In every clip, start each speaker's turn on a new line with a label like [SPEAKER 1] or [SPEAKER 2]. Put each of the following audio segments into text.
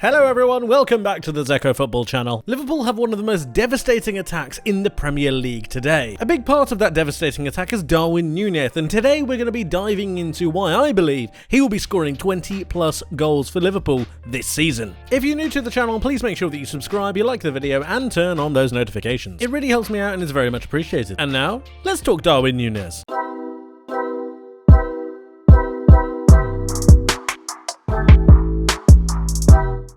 [SPEAKER 1] Hello everyone, welcome back to the Zekko football channel. Liverpool have one of the most devastating attacks in the Premier League today. A big part of that devastating attack is Darwin Nunez, and today we're going to be diving into why I believe he will be scoring 20 plus goals for Liverpool this season. If you're new to the channel, please make sure that you subscribe, you like the video, and turn on those notifications. It really helps me out and is very much appreciated. And now, let's talk Darwin Nunez.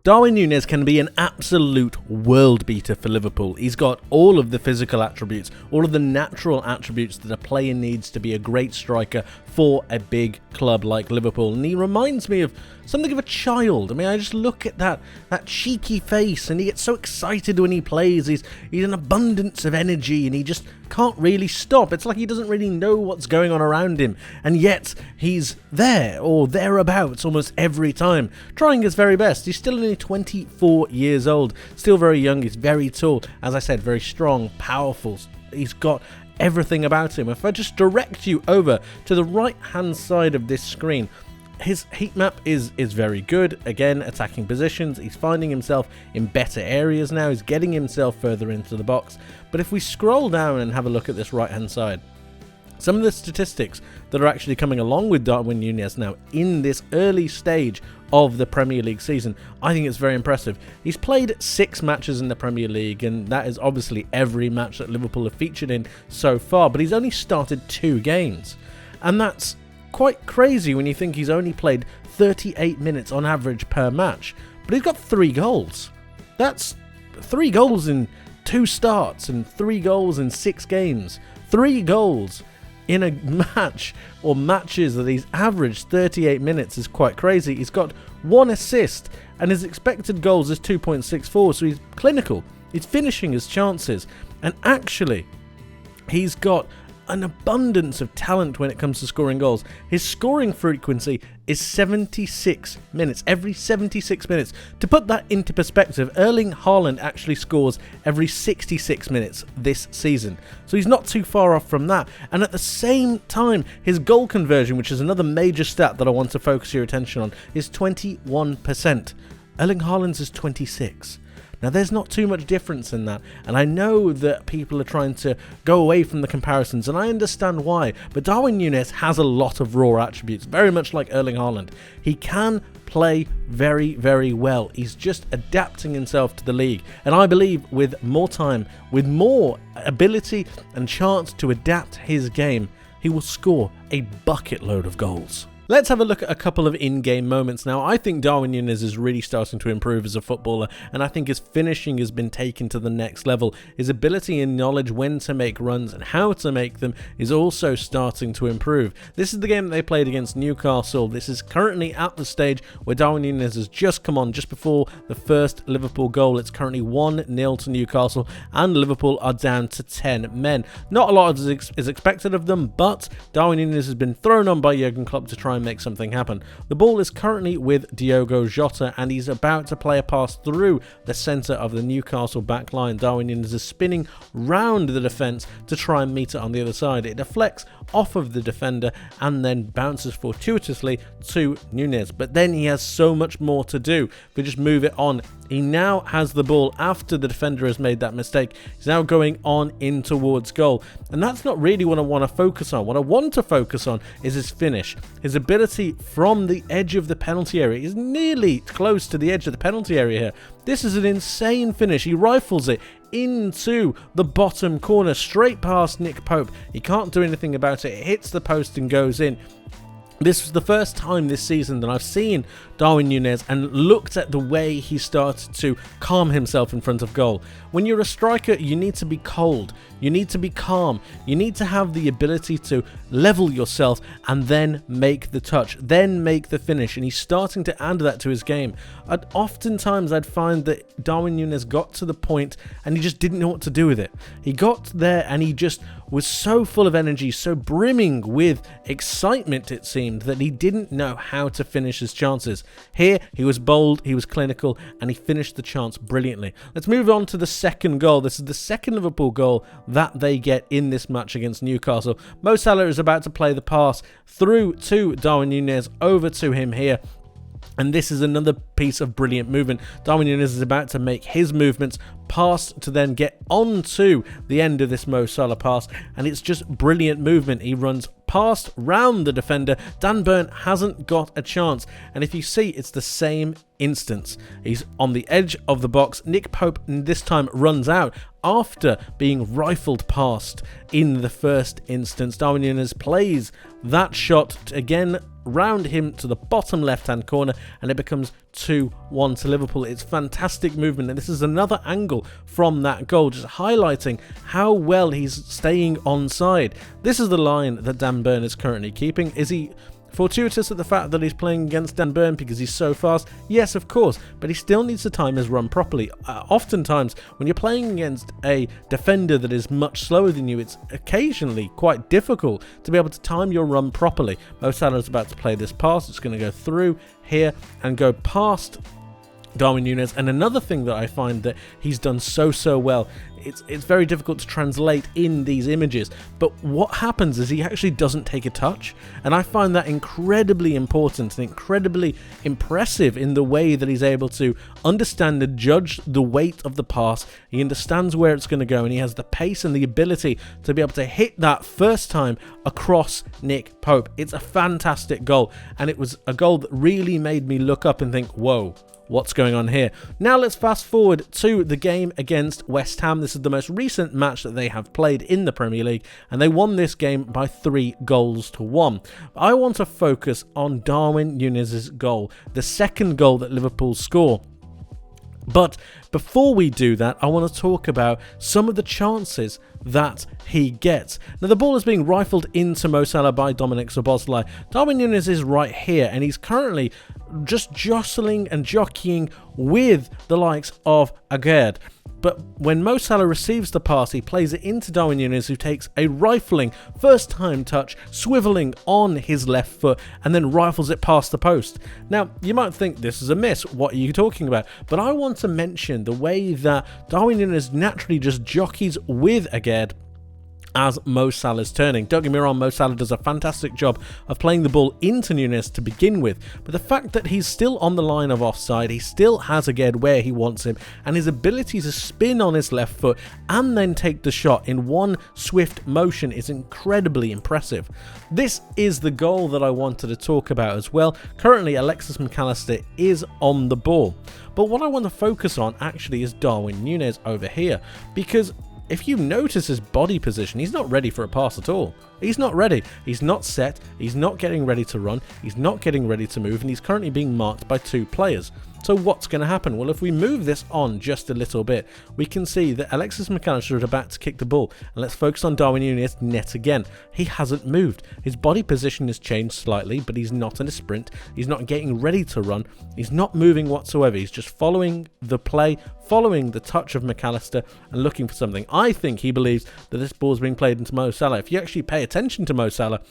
[SPEAKER 1] Darwin Nunez can be an absolute world beater for Liverpool. He's got all of the physical attributes, all of the natural attributes that a player needs to be a great striker for a big club like Liverpool. And he reminds me of something of a child. I mean, I just look at that cheeky face and he gets so excited when he plays. He's an abundance of energy and he just can't really stop. It's like he doesn't really know what's going on around him, and yet he's there or thereabouts almost every time, trying his very best. He's still only 24 years old, still very young. He's very tall, as I said, very strong, powerful. He's got everything about him. If I just direct you over to the right hand side of this screen, his heat map is very good. Again, attacking positions. He's finding himself in better areas now. He's getting himself further into the box. But if we scroll down and have a look at this right hand side, some of the statistics that are actually coming along with Darwin Nunez now in this early stage of the Premier League season, I think it's very impressive. He's played 6 matches in the Premier League, and that is obviously every match that Liverpool have featured in so far, but he's only started 2 games. And that's quite crazy when you think he's only played 38 minutes on average per match. But he's got 3 goals. That's 3 goals in 2 starts and 3 goals in 6 games. 3 goals in a match or matches that he's averaged 38 minutes is quite crazy. He's got 1 assist and his expected goals is 2.64, so he's clinical. He's finishing his chances, and actually he's got an abundance of talent when it comes to scoring goals. His scoring frequency is 76 minutes, every 76 minutes. To put that into perspective, Erling Haaland actually scores every 66 minutes this season. So he's not too far off from that. And at the same time, his goal conversion, which is another major stat that I want to focus your attention on, is 21%. Erling Haaland's is 26%. Now, there's not too much difference in that, and I know that people are trying to go away from the comparisons, and I understand why, but Darwin Nunez has a lot of raw attributes, very much like Erling Haaland. He can play very, very well. He's just adapting himself to the league, and I believe with more time, with more ability and chance to adapt his game, he will score a bucket load of goals. Let's have a look at a couple of in-game moments now. I think Darwin Nunez is really starting to improve as a footballer, and I think his finishing has been taken to the next level. His ability and knowledge when to make runs and how to make them is also starting to improve. This is the game that they played against Newcastle. This is currently at the stage where Darwin Nunez has just come on just before the first Liverpool goal. It's currently 1-0 to Newcastle, and Liverpool are down to 10 men. Not a lot is expected of them, but Darwin Nunez has been thrown on by Jurgen Klopp to try and make something happen. The ball is currently with Diogo Jota, and he's about to play a pass through the centre of the Newcastle back line. Darwin Nunez is spinning round the defence to try and meet it on the other side. It deflects off of the defender and then bounces fortuitously to Nunez, but then he has so much more to do. If we just move it on, he now has the ball after the defender has made that mistake. He's now going on in towards goal, and that's not really what I want to focus on. What I want to focus on is his finish. His ability from the edge of the penalty area. He's nearly close to the edge of the penalty area here. This is an insane finish. He rifles it into the bottom corner, straight past Nick Pope. He can't do anything about it. It hits the post and goes in. This was the first time this season that I've seen Darwin Nunez and looked at the way he started to calm himself in front of goal. When you're a striker, you need to be cold, you need to be calm, you need to have the ability to level yourself and then make the touch, then make the finish, and he's starting to add that to his game. Oftentimes I'd find that Darwin Nunez got to the point and he just didn't know what to do with it. He got there and he just was so full of energy, so brimming with excitement, it seemed, that he didn't know how to finish his chances. Here, he was bold, he was clinical, and he finished the chance brilliantly. Let's move on to the second goal. This is the second Liverpool goal that they get in this match against Newcastle. Mo Salah is about to play the pass through to Darwin Nunez, over to him here. And this is another piece of brilliant movement. Darwin Nunez is about to make his movements, pass to then get onto the end of this Mo Salah pass, and it's just brilliant movement. He runs past round the defender. Dan Burn hasn't got a chance, and if you see, it's the same instance. He's on the edge of the box. Nick Pope this time runs out after being rifled past in the first instance. Darwin Nunez plays that shot again round him to the bottom left hand corner, and it becomes 2-1 to Liverpool. It's fantastic movement, and this is another angle from that goal, just highlighting how well he's staying onside. This is the line that Dan Burn is currently keeping. Is he fortuitous at the fact that he's playing against Dan Burn because he's so fast? Yes, of course, but he still needs to time his run properly. Oftentimes, when you're playing against a defender that is much slower than you, it's occasionally quite difficult to be able to time your run properly. Mo Salah is about to play this pass. It's going to go through here and go past Darwin Nunez. And another thing that I find that he's done so well, it's very difficult to translate in these images, but what happens is he actually doesn't take a touch, and I find that incredibly important and incredibly impressive in the way that he's able to understand and judge the weight of the pass. He understands where it's going to go, and he has the pace and the ability to be able to hit that first time across Nick Pope. It's a fantastic goal, and it was a goal that really made me look up and think, whoa, what's going on here? Now let's fast forward to the game against West Ham. This is the most recent match that they have played in the Premier League, and they won this game by 3-1. I want to focus on Darwin Nunez's goal, the second goal that Liverpool score. But before we do that, I want to talk about some of the chances that he gets. Now, the ball is being rifled into Mo Salah by Dominic Szoboszlai. Darwin Nunez is right here, and he's currently just jostling and jockeying with the likes of Aguerd. But when Mo Salah receives the pass, he plays it into Darwin Nunez, who takes a rifling first-time touch, swiveling on his left foot, and then rifles it past the post. Now, you might think this is a miss. What are you talking about? But I want to mention the way that Darwin Nunez naturally just jockeys with Aguerd as Mo Salah's turning. Don't get me wrong, Mo Salah does a fantastic job of playing the ball into Nunez to begin with, but the fact that he's still on the line of offside, he still has Aguerd where he wants him, and his ability to spin on his left foot and then take the shot in one swift motion is incredibly impressive. This is the goal that I wanted to talk about as well. Currently, Alexis Mac Allister is on the ball, but what I want to focus on actually is Darwin Nunez over here, because if you notice his body position, he's not ready for a pass at all. He's not ready. He's not set. He's not getting ready to run. He's not getting ready to move, and he's currently being marked by 2 players. So what's going to happen? Well, if we move this on just a little bit, we can see that Alexis Mac Allister is about to kick the ball. And let's focus on Darwin Nunez net again. He hasn't moved. His body position has changed slightly, but he's not in a sprint. He's not getting ready to run. He's not moving whatsoever. He's just following the play, following the touch of Mac Allister, and looking for something. I think he believes that this ball is being played into Mo Salah. If you actually pay attention to Mo Salah,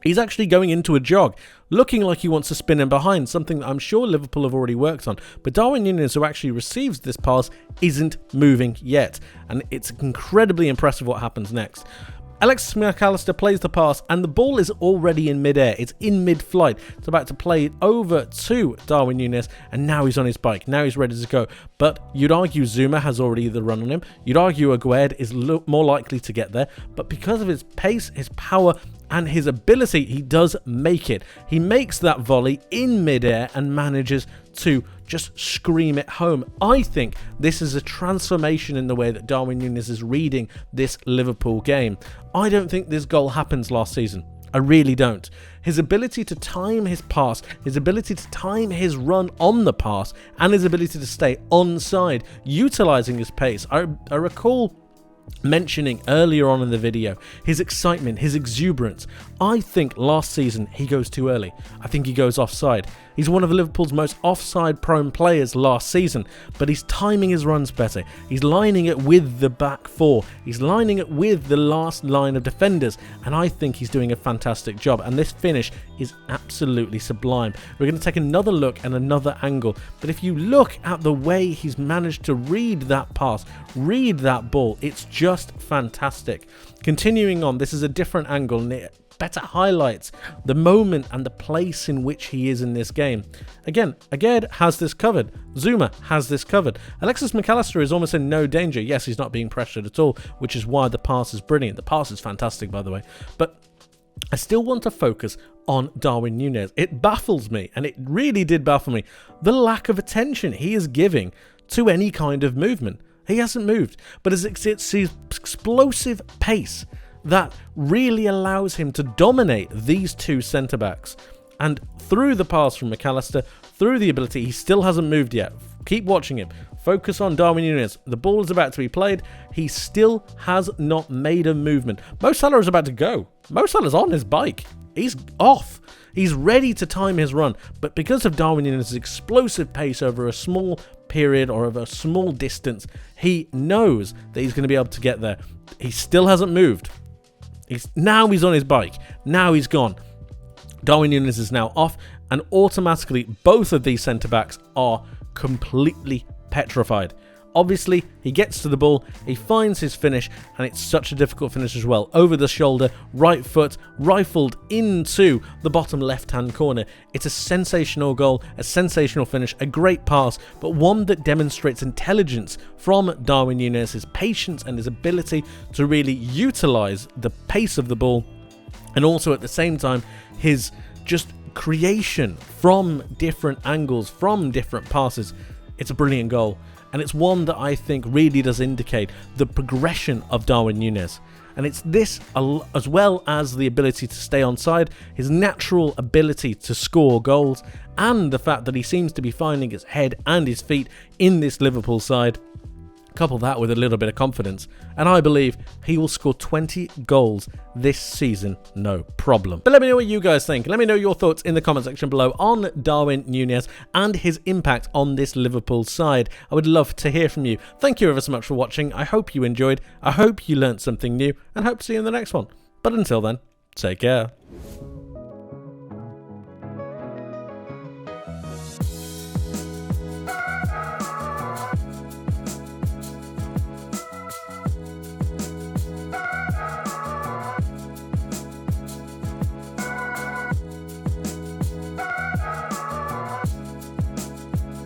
[SPEAKER 1] he's actually going into a jog, looking like he wants to spin him behind, something that I'm sure Liverpool have already worked on. But Darwin Nunez, who actually receives this pass, isn't moving yet. And it's incredibly impressive what happens next. Alexis Mac Allister plays the pass, and the ball is already in mid-air. It's in mid-flight. It's about to play it over to Darwin Nunez, and now he's on his bike. Now he's ready to go. But you'd argue Zuma has already the run on him. You'd argue Aguerd is more likely to get there. But because of his pace, his power, and his ability, he does make it. He makes that volley in mid-air and manages to just scream it home. I think this is a transformation in the way that Darwin Nunez is reading this Liverpool game. I don't think this goal happens last season. I really don't. His ability to time his pass, his ability to time his run on the pass, and his ability to stay onside, utilising his pace. I recall mentioning earlier on in the video his excitement, his exuberance. I think last season he goes too early. I think he goes offside. He's one of Liverpool's most offside-prone players last season, but he's timing his runs better. He's lining it with the back four. He's lining it with the last line of defenders, and I think he's doing a fantastic job, and this finish is absolutely sublime. We're going to take another look and another angle, but if you look at the way he's managed to read that pass, read that ball, it's just fantastic. Continuing on, this is a different angle, and it better highlights the moment and the place in which he is in this game. Again, Aged has this covered. Zuma has this covered. Alexis McAllister is almost in no danger. Yes, he's not being pressured at all, which is why the pass is brilliant. The pass is fantastic, by the way. But I still want to focus on Darwin Nunez. It baffles me, and it really did baffle me, the lack of attention he is giving to any kind of movement. He hasn't moved, but it's his explosive pace that really allows him to dominate these two centre-backs. And through the pass from McAllister, through the ability, he still hasn't moved yet. Keep watching him. Focus on Darwin Nunez. The ball is about to be played. He still has not made a movement. Mo Salah is about to go. Mo Salah's on his bike. He's off. He's ready to time his run. But because of Darwin Nunez's explosive pace over a small period or over a small distance, he knows that he's going to be able to get there. He still hasn't moved. Now he's on his bike. Now he's gone. Darwin Nunez is now off, and automatically both of these centre-backs are completely petrified. Obviously, he gets to the ball, he finds his finish, and it's such a difficult finish as well. Over the shoulder, right foot, rifled into the bottom left-hand corner. It's a sensational goal, a sensational finish, a great pass, but one that demonstrates intelligence from Darwin Nunez, his patience and his ability to really utilise the pace of the ball, and also at the same time, his just creation from different angles, from different passes. It's a brilliant goal. And it's one that I think really does indicate the progression of Darwin Nunez. And it's this, as well as the ability to stay onside, his natural ability to score goals, and the fact that he seems to be finding his head and his feet in this Liverpool side. Couple that with a little bit of confidence, and I believe he will score 20 goals this season, no problem. But let me know what you guys think. Let me know your thoughts in the comment section below on Darwin Nunez and his impact on this Liverpool side. I would love to hear from you. Thank you ever so much for watching. I hope you enjoyed. I hope you learnt something new, and hope to see you in the next one. But until then, take care.